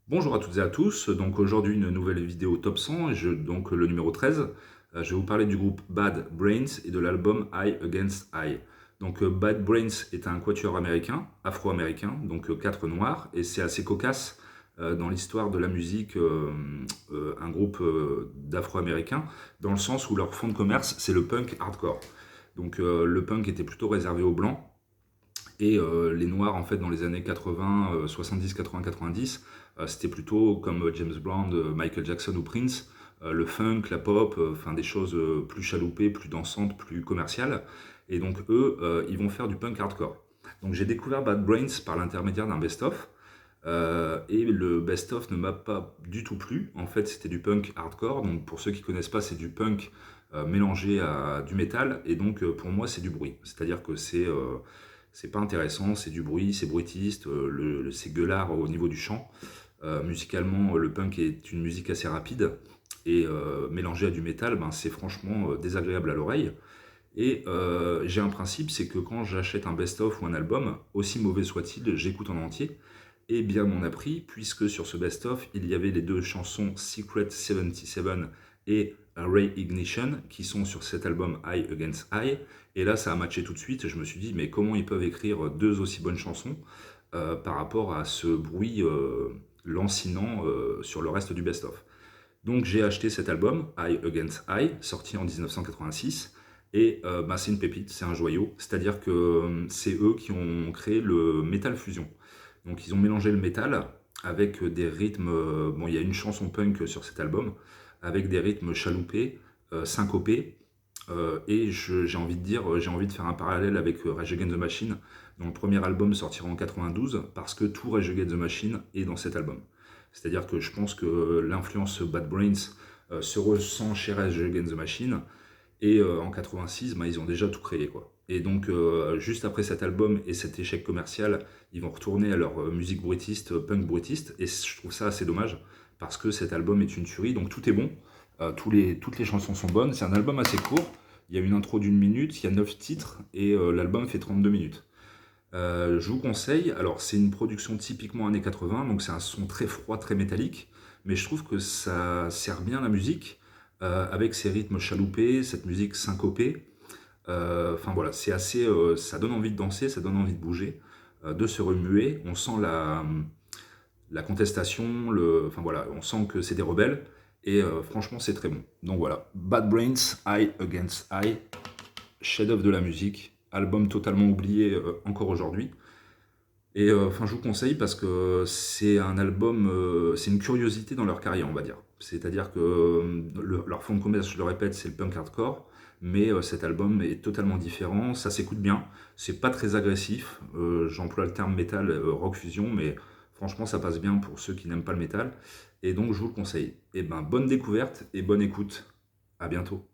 Bonjour à toutes et à tous, donc aujourd'hui une nouvelle vidéo top 100, donc le numéro 13. Je vais vous parler du groupe Bad Brains et de l'album Eye Against Eye. Donc Bad Brains est un quatuor américain, afro-américain, donc quatre noirs, et c'est assez cocasse dans l'histoire de la musique, un groupe d'afro-américains, dans le sens où leur fond de commerce c'est le punk hardcore. Donc le punk était plutôt réservé aux blancs, et les noirs, en fait, dans les années 80, 70, 80, 90, c'était plutôt comme James Brown, Michael Jackson ou Prince, le funk, la pop, enfin des choses plus chaloupées, plus dansantes, plus commerciales. Et donc eux, ils vont faire du punk hardcore. Donc j'ai découvert Bad Brains par l'intermédiaire d'un best-of. Et le best-of ne m'a pas du tout plu. En fait, c'était du punk hardcore. Donc pour ceux qui connaissent pas, c'est du punk mélangé à du métal. Et donc pour moi, c'est du bruit. C'est-à-dire que c'est pas intéressant, c'est du bruit, c'est bruitiste, c'est gueulard au niveau du chant. Musicalement, le punk est une musique assez rapide, et mélangé à du métal, ben, c'est franchement désagréable à l'oreille. Et j'ai un principe, c'est que quand j'achète un best-of ou un album, aussi mauvais soit-il, j'écoute en entier. Et bien m'en a pris, puisque sur ce best-of, il y avait les deux chansons Secret 77 et Ray Ignition, qui sont sur cet album Eye Against Eye. Et là, ça a matché tout de suite. Je me suis dit, mais comment ils peuvent écrire deux aussi bonnes chansons par rapport à ce bruit lancinant sur le reste du best-of. Donc j'ai acheté cet album, Eye Against Eye, sorti en 1986, et bah, c'est une pépite, c'est un joyau, c'est-à-dire que c'est eux qui ont créé le metal fusion. Donc ils ont mélangé le metal avec des rythmes, bon il y a une chanson punk sur cet album, avec des rythmes chaloupés, syncopés, et j'ai envie de dire, j'ai envie de faire un parallèle avec Rage Against the Machine, dont le premier album sortira en 92, parce que tout Rage Against the Machine est dans cet album. C'est-à-dire que je pense que l'influence Bad Brains se ressent chez Rage Against the Machine, et en 86, bah, ils ont déjà tout créé, quoi. Et donc, juste après cet album et cet échec commercial, ils vont retourner à leur musique bruitiste, punk bruitiste, et je trouve ça assez dommage, parce que cet album est une tuerie, donc tout est bon, toutes les chansons sont bonnes, c'est un album assez court, il y a une intro d'une minute, il y a 9 titres, et l'album fait 32 minutes. Je vous conseille, alors c'est une production typiquement années 80, donc c'est un son très froid, très métallique, mais je trouve que ça sert bien la musique, avec ses rythmes chaloupés, cette musique syncopée. Enfin voilà, c'est assez, ça donne envie de danser, ça donne envie de bouger, de se remuer. On sent la contestation, enfin voilà, on sent que c'est des rebelles, et franchement c'est très bon. Donc voilà, Bad Brains, Eye Against Eye, chef-d'œuvre de la musique, album totalement oublié encore aujourd'hui. Et enfin, je vous conseille parce que c'est un album, c'est une curiosité dans leur carrière, on va dire. C'est-à-dire que leur fond de commerce, je le répète, c'est le punk hardcore, mais cet album est totalement différent, ça s'écoute bien, c'est pas très agressif, j'emploie le terme métal, rock fusion, mais franchement ça passe bien pour ceux qui n'aiment pas le métal, et donc je vous le conseille. Et ben bonne découverte et bonne écoute, à bientôt.